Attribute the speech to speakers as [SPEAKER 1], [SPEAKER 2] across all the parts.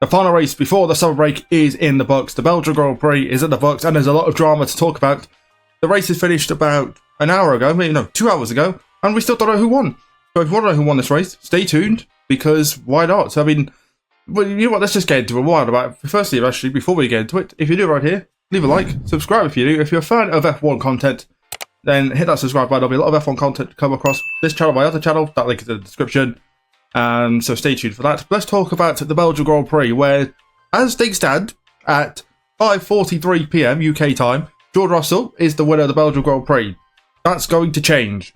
[SPEAKER 1] The final race before the summer break is in the books. The Belgian Grand Prix is in the books, and there's a lot of drama to talk about. The race is finished about an hour ago, maybe no, 2 hours ago, and we still don't know who won. So if you want to know who won this race, stay tuned, because why not? So, I mean, well, you know what, let's just get into a while about it. Firstly, actually, before we get into it, if you're new right here, leave a like, subscribe if you do. If you're a fan of F1 content, then hit that subscribe button. There'll be a lot of F1 content to come across this channel, my other channel, that link is in the description. So stay tuned for that. Let's talk about the Belgian Grand Prix, where, as things stand, at 5:43 PM UK time, George Russell is the winner of the Belgian Grand Prix. That's going to change,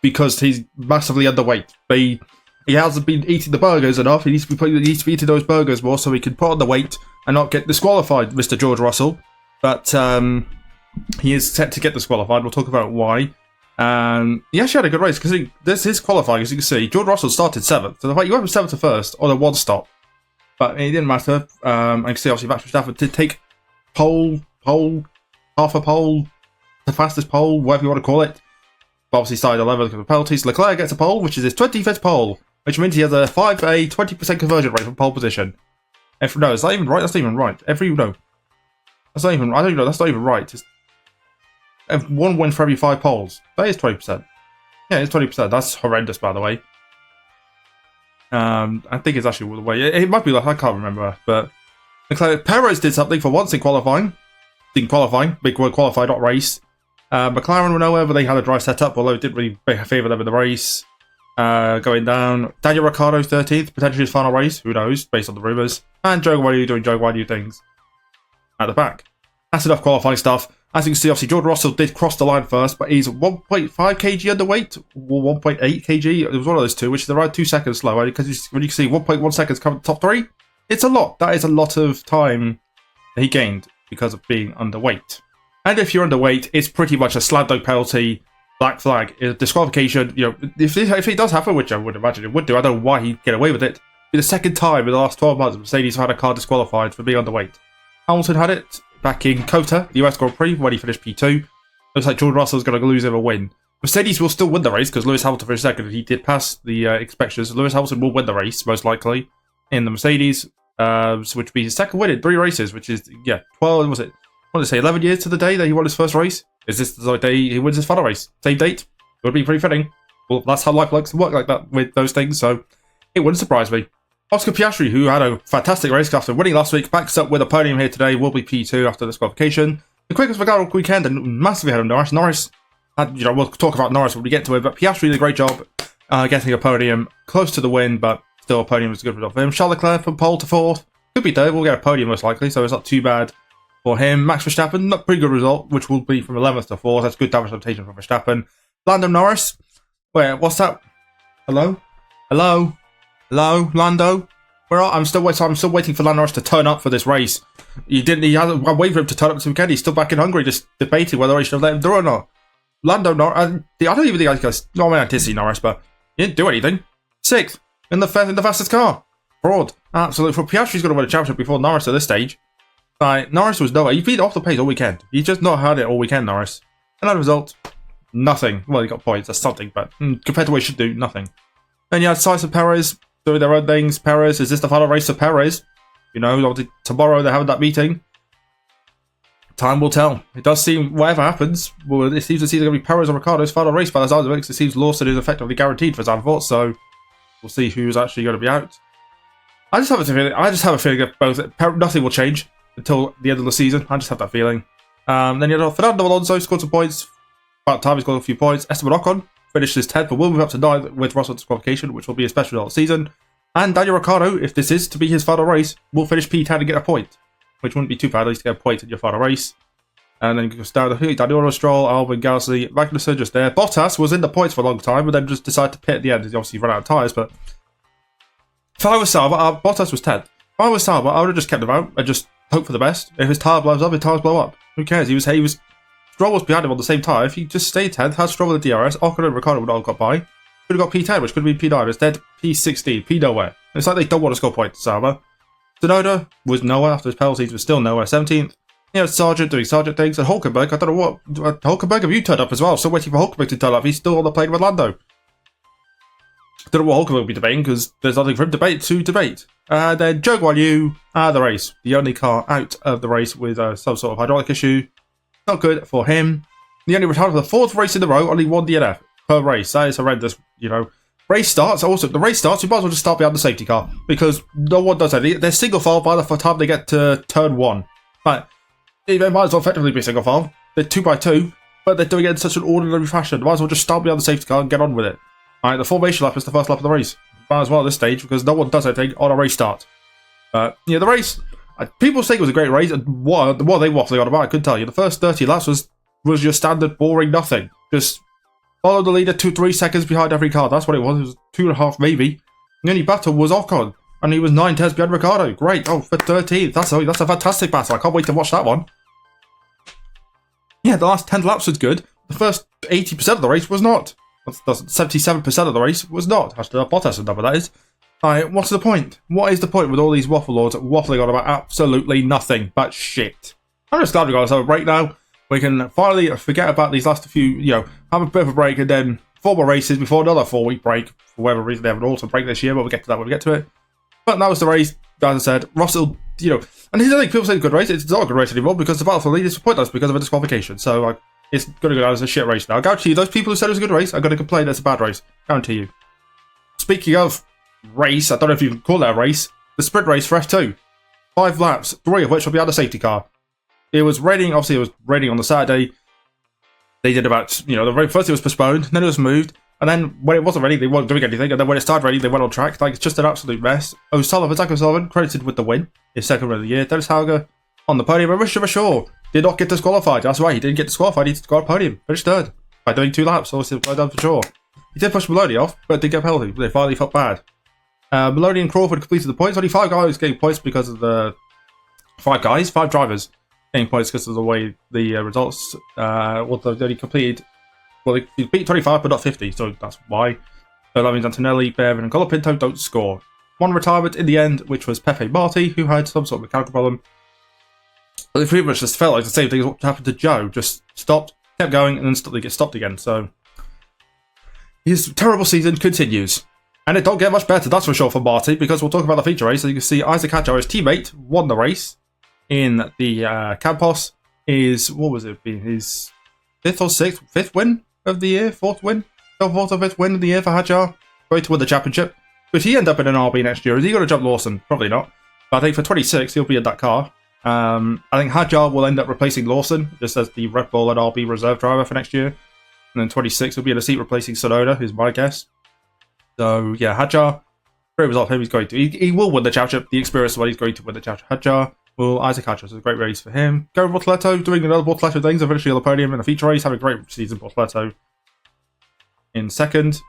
[SPEAKER 1] because he's massively underweight. He hasn't been eating the burgers enough. He needs to be eating those burgers more so he can put on the weight and not get disqualified, Mr. George Russell. But he is set to get disqualified. We'll talk about why. He actually had a good race, because this is qualifying, as you can see. George Russell started 7th, so the fact you went from 7th to 1st on a one stop, but it didn't matter. I can see obviously Max Verstappen did take pole, half a pole, the fastest pole, whatever you want to call it. But obviously started 11th because of penalties. Leclerc gets a pole, which is his 25th pole, which means he has a 20% conversion rate from pole position. No, it's not even right. That's not even right. That's not even. I don't know. That's not even right. It's, one win for every 5 poles. That is 20%. Yeah, it's 20%. That's horrendous, by the way. I think it's actually the way. It might be like, I can't remember. But Perez did something for once in qualifying. Big word, qualified, not race. McLaren were nowhere, but they had a dry setup, although it didn't really favour them in the race. Going down. Daniel Ricciardo 13th, potentially his final race. Who knows, based on the rumours. And Joe Guanyu doing Joe Guanyu things at the back. That's enough qualifying stuff. As you can see, obviously, George Russell did cross the line first, but he's 1.5 kg underweight, or 1.8 kg. It was one of those two, which is around 2 seconds slower, because when you can see 1.1 seconds coming top 3, it's a lot. That is a lot of time that he gained because of being underweight. And if you're underweight, it's pretty much a slam dunk penalty, black flag, disqualification. You know, if it does happen, which I would imagine it would do, I don't know why he'd get away with it. It'd be the second time in the last 12 months Mercedes have had a car disqualified for being underweight. Hamilton had it back in COTA, the US Grand Prix, when he finished P2. Looks like George Russell's going to lose him a win. Mercedes will still win the race, because Lewis Hamilton finished second, and he did pass the inspections. Lewis Hamilton will win the race, most likely, in the Mercedes, which would be his second win in 3 races, which is, 12, was it? What did I say, 11 years to the day that he won his first race? Is this the day he wins his final race? Same date? It would be pretty fitting. Well, that's how life likes to work like that with those things, so it wouldn't surprise me. Oscar Piastri, who had a fantastic race after winning last week, backs up with a podium here today, will be P2 after this qualification. The quickest McLaren weekend, and massively ahead of Norris. Norris, we'll talk about Norris when we get to it, but Piastri did a great job getting a podium, close to the win, but still a podium was a good result for him. Charles Leclerc from pole to 4th, could be third, we'll get a podium most likely, so it's not too bad for him. Max Verstappen, not pretty good result, which will be from 11th to 4th, that's good damage reputation from Verstappen. Lando Norris, wait, what's that? Hello, Lando? I'm still waiting for Lando Norris to turn up for this race. I'm waiting for him to turn up this weekend. He's still back in Hungary, just debating whether I should have let him do it or not. Lando Norris, I don't even think I did see Norris, but he didn't do anything. 6th in the fastest car. Fraud. Absolutely. For Piastri's going to win a championship before Norris at this stage. Norris was nowhere. He's been off the pace all weekend. He's just not had it all weekend, Norris. And as a result, nothing. Well, he got points. That's something, but compared to what he should do, nothing. Then you had Sainz and Perez doing their own things. Perez, is this the final race for Perez? You know, tomorrow they're having that meeting. Time will tell. It does seem, whatever happens, well, it seems to see going to be Perez or Ricciardo's final race by the sounds of it, because it seems Lawson is effectively guaranteed for Zandvoort, so we'll see who's actually going to be out. I just have a feeling that nothing will change until the end of the season. I just have that feeling. Then you have Fernando Alonso scored some points. About time he's got a few points. Esteban Ocon finished his 10th, but will move up to 9th with Russell's disqualification, which will be a special result of the season. And Daniel Ricciardo, if this is to be his final race, will finish P10 and get a point, which wouldn't be too bad, at least to get a point in your final race. And then you goes down to Daniel Stroll, Albon, Gasly, Magnussen just there. Bottas was in the points for a long time, but then just decided to pit at the end. He obviously ran out of tyres, but if I was Sauber, Bottas was 10th. If I was Sauber, I would have just kept him out and just hope for the best. If his tyre blows up, his tyres blow up. Who cares? Stroll was behind him on the same tyre. If he just stayed 10th, had Stroll with the DRS, Ocon and Ricciardo would not have got by. Could have got P10, which could have been P9. Instead, P16, P nowhere. It's like they don't want to score points, Sauber. Tsunoda was nowhere after his penalties, was still nowhere. 17th. You know, Sargent doing Sargent things. And Hulkenberg, I don't know what. Hulkenberg, have you turned up as well? Still waiting for Hulkenberg to turn up. He's still on the plane with Lando. don't know what Hulk will be debating because there's nothing for him to debate. Then Zhou Guanyu out of the race. The only car out of the race with some sort of hydraulic issue. Not good for him. He only retired for the 4th race in a row, only 1 DNF per race. That is horrendous, you know. Race starts, also, the race starts, you might as well just start behind the safety car because no one does that. They're single file by the time they get to turn 1. But they might as well effectively be single file. They're 2x2, but they're doing it in such an ordinary fashion. Might as well just start behind the safety car and get on with it. Alright, the formation lap is the first lap of the race. Might as well at this stage because no one does anything on a race start. Yeah, the race, people think it was a great race, and what are they waffling on about? I couldn't tell you. The first 30 laps was your standard boring nothing. Just follow the leader 2-3 seconds behind every car. That's what it was. It was 2.5 maybe. The only battle was Ocon, and he was 9 tenths behind Ricciardo. Great. Oh, for 13th. That's a fantastic battle. I can't wait to watch that one. Yeah, the last 10 laps was good. The first 80% of the race was not. That's 77% of the race was not. That's the Bottas number, that is. Alright, what's the point? What is the point with all these waffle lords waffling on about absolutely nothing but shit? I'm just glad we got us have a break now. We can finally forget about these last few, you know, have a bit of a break and then 4 more races before another 4-week break. For whatever reason, they have an autumn break this year, but we'll get to that when we get to it. But that was the race, as I said. Russell, you know, and here's the thing, people say it's a good race. It's not a good race anymore because the battle for the lead is pointless because of a disqualification. So, like, it's going to go down as a shit race now. I guarantee you, those people who said it was a good race are going to complain that it's a bad race. Guarantee you. Speaking of race, I don't know if you can call that a race, the sprint race for F2. 5 laps, 3 of which will be out of safety car. It was raining, obviously it was raining on the Saturday. They did about, you know, first it was postponed, then it was moved, and then when it wasn't ready, they weren't doing anything, and then when it started ready, they went on track. Like, it's just an absolute mess. Zach O'Sullivan, credited with the win, his 2nd win of the year. Dennis Hauger on the podium, and Richard Shaw did not get disqualified. That's right, he didn't get disqualified, he got a podium, finished 3rd by doing 2 laps, obviously well done for Shaw. He did push Maloney off, but did get a penalty. They finally felt bad. Maloney and Crawford completed the points. Only 5 guys getting points because of the 5 drivers getting points because of the way the results. They only completed. Well, they beat 25, but not 50, so that's why. So that means Antonelli, Bevan, and Colapinto don't score. 1 retirement in the end, which was Pepe Marti, who had some sort of mechanical problem. But it pretty much just felt like the same thing as what happened to Joe. Just stopped, kept going, and then suddenly get stopped again. So his terrible season continues. And it don't get much better, that's for sure, for Marty, because we'll talk about the feature race. So you can see Isaac Hadjar, his teammate, won the race in the Campos. What was it? His 5th or 6th? 5th win of the year? 4th win? 4th or 5th win of the year for Hadjar. Going to win the championship. But he end up in an RB next year. Is he going to jump Lawson? Probably not. But I think for 26, he'll be in that car. I think Hadjar will end up replacing Lawson, just as the Red Bull and RB reserve driver for next year. And then 26 will be in a seat replacing Sonoda, who's my guess. So, yeah, Hadjar, great result for him. He's going to. He will win the championship. The experience is what he's going to win the championship. Hadjar will Isaac Hadjar. So, it's a great race for him. Gary Bortoleto doing another Bortoleto things, eventually on the podium in a feature race. Having a great season, Bortoleto in 2nd.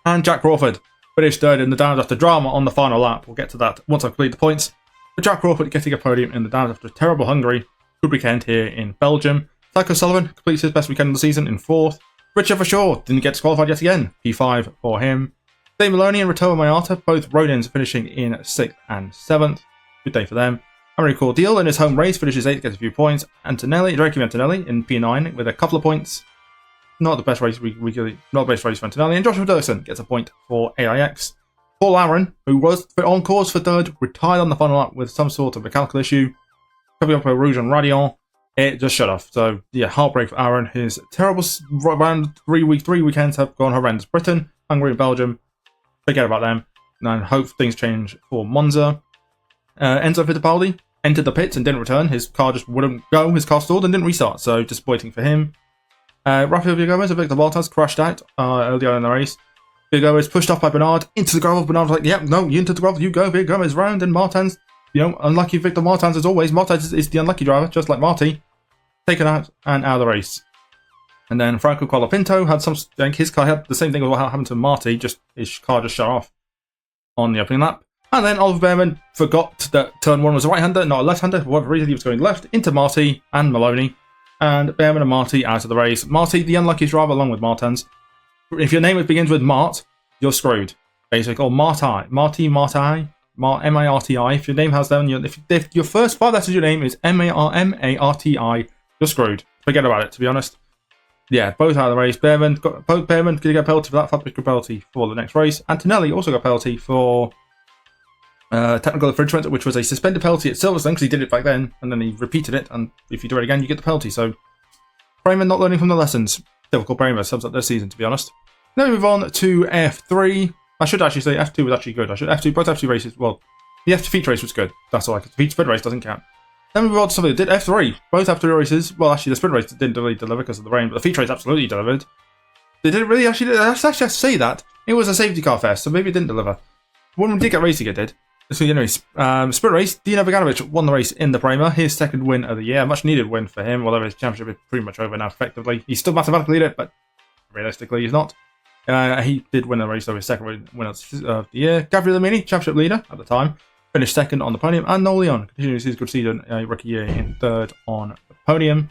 [SPEAKER 1] And Jack Crawford finished 3rd in the downs after drama on the final lap. We'll get to that once I complete the points. But Jack Crawford getting a podium in the downs after a terrible Hungary. Good weekend here in Belgium. Zach O'Sullivan completes his best weekend of the season in 4th. Richard Shaw didn't get disqualified yet again. P5 for him. Dave Maloney and Ritoa Mayata, both Rodins finishing in 6th and 7th. Good day for them. Amari Cordial in his home race finishes 8th, gets a few points. Drake Antonelli in P9 with a couple of points. Not the best race not the best race for Antonelli. And Joshua Dirksen gets a point for AIX. Paul Aaron, who was on course for 3rd, retired on the final lap with some sort of mechanical issue. Coming up with Rouge and Radion, it just shut off. So, yeah, heartbreak for Aaron. His terrible round 3 weekends have gone horrendous. Britain, Hungary, and Belgium. Forget about them. And hope things change for Monza. Enzo Fittipaldi entered the pits and didn't return. His car just wouldn't go. His car stalled and didn't restart. So, disappointing for him. Rafael Villagomez and Victor Bottas crashed out early on in the race. Villagomez pushed off by Bernard into the gravel. Bernard was like, yep, no, you into the gravel, you go. Villagomez round, and Martins, you know, unlucky Victor Martins as always. Martins is the unlucky driver, just like Marty. Taken out and out of the race. And then Franco Colapinto had I think his car had the same thing as what happened to Marty, just his car just shut off on the opening lap. And then Oliver Behrman forgot that turn 1 was a right-hander, not a left-hander. For whatever reason, he was going left into Marty and Maloney. And Behrman and Marty out of the race. Marty, the unlucky driver, along with Martins. If your name begins with Mart, you're screwed. Basically, or Marti. Marty, M-I-R-T-I. If your name has them, if your first 5 letters of your name is M-A-R-M-A-R-T-I, you're screwed. Forget about it, to be honest. Yeah, both out of the race. Behrman got both Behrman going to get a penalty for that. Fabric got a penalty for the next race. Antonelli also got a penalty for technical infringement, which was a suspended penalty at Silverstone because he did it back then, and then he repeated it. And if you do it again, you get the penalty. So Behrman not learning from the lessons. Typical Behrman sums up this season, to be honest. Then we move on to F3. I should actually say F2 was actually good. Both F2 races. Well, the F2 feature race was good. That's all I could. The sprint race doesn't count. Then we move on to something that did F3. Both F3 races. Well, actually, the sprint race didn't really deliver because of the rain, but the feature race absolutely delivered. They didn't really actually. I actually have to say that it was a safety car fest, so maybe it didn't deliver. One we did get racing, it did. So anyways, sprint race. Dino Beganovic won the race in the Prema. His second win of the year, much needed win for him. Although his championship is pretty much over now, effectively. He's still mathematically in it, but realistically, he's not. He did win the race, though, his second win of the year. Gabriele Mini, championship leader at the time, finished second on the podium, and Noel Leon continues his good season, rookie year, in third on the podium. And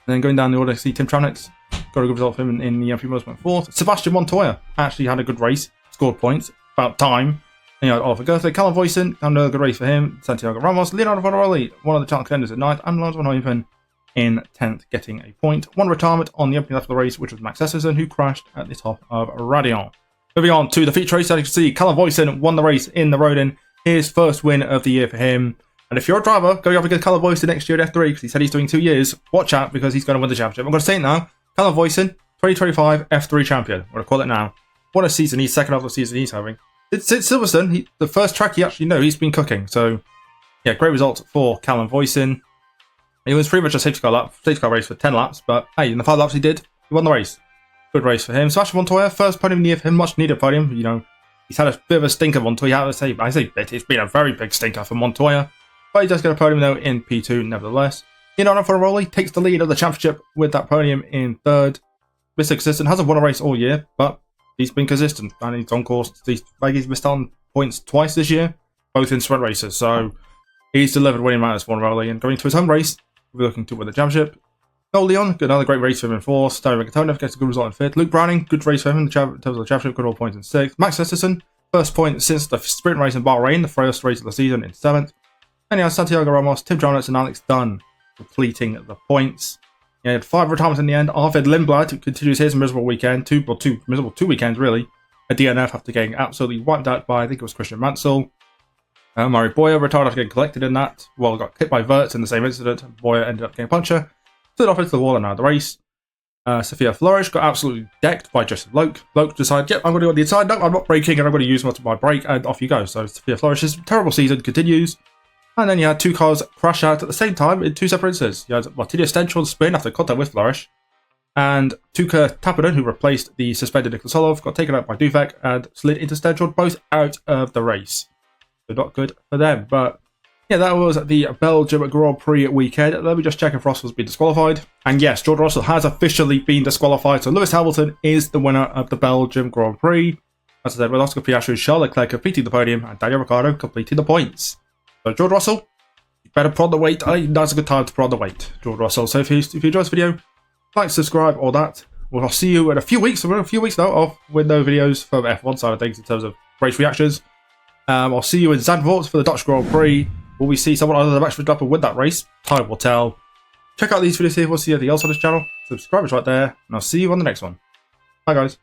[SPEAKER 1] then going down the order, see Tim Travnitz got a good result for him in the few months, went fourth. Sebastian Montoya actually had a good race, scored points, about time. And, Oliver Goethe, Callum Voisin, had another good race for him. Santiago Ramos, Leonardo Vonarelli, one of the challenge contenders at 9th, and Lars van Heuven in 10th, getting a point. One retirement on the opening lap of the race, which was Max Esserson, who crashed at the top of Radion. Moving on to the feature race, as you can see, Callum Voisin won the race in the Rodin. His first win of the year for him. And if you're a driver going up against Callum Voisin next year at F3, because he said he's doing 2 years, watch out because he's going to win the championship. I'm going to say it now. Callum Voisin, 2025 F3 champion. I'm going to call it now. What a season. He's second half of the season he's having. Since Silverstone, the first track he actually he's been cooking. So, yeah, great result for Callum Voisin. It was pretty much a safety car race for 10 laps, but hey, in the 5 laps he won the race. Good race for him. Sebastian Montoya, first podium year for him, much needed podium. He's had a bit of a stinker, Montoya. I say bit, it's been a very big stinker for Montoya. But he does get a podium though in P2 nevertheless. Leonardo Vonarelli takes the lead of the championship with that podium in third. Mr. Consistent, hasn't won a race all year, but he's been consistent and he's on course. He's missed on points twice this year, both in sprint races. So he's delivered winning matters for Vonarelli, and going to his home race, we're looking to win the championship. Noel Leon, another great race for him in 4th. Dario Riccatone gets a good result in 5th. Luke Browning, good race for him in terms of the championship, good all points in 6th. Max Esserson, first point since the sprint race in Bahrain, the first race of the season, in 7th. And you have Santiago Ramos, Tim Travnitz, and Alex Dunn completing the points. He had 5 retirements in the end. Arvid Lindblad continues his miserable weekend, two miserable 2 weekends really. A DNF after getting absolutely wiped out by, I think it was Christian Mansell. Murray Boyer retired after getting collected in that. Well, got hit by Wirtz in the same incident. Boyer ended up getting a puncture. Stood off into the wall and out of the race. Sophia Flores got absolutely decked by Justin Loke. Loke decided, yep, I'm going to go on the inside. No, I'm not braking, and I'm going to use most of my brake, and off you go. So Sophia Flores' terrible season continues. And then you had 2 cars crash out at the same time in 2 separate incidents. You had Martina Stench on spin after contact with Flourish. And Tuka Tappinen, who replaced the suspended Niklas Solov, got taken out by Duvek and slid into Stenchel, both out of the race. So not good for them. But yeah, that was the Belgium Grand Prix weekend. Let me just check if Russell's been disqualified. And yes, George Russell has officially been disqualified. So Lewis Hamilton is the winner of the Belgium Grand Prix. As I said, with Oscar Piastri and Charles Leclerc completing the podium and Daniel Ricciardo completing the points. So George Russell, you better prod the weight. Now's a good time to prod the weight, George Russell. So if you enjoyed this video, like, subscribe, all that. Well, I'll see you in a few weeks. We're in a few weeks now off with no videos from F1 side of things in terms of race reactions. I'll see you in Zandvoort for the Dutch Grand Prix. Will we see someone other than Max Verstappen win that race? Time will tell. Check out these videos here if you want to see anything else on this channel. Subscribe is right there, and I'll see you on the next one. Bye, guys.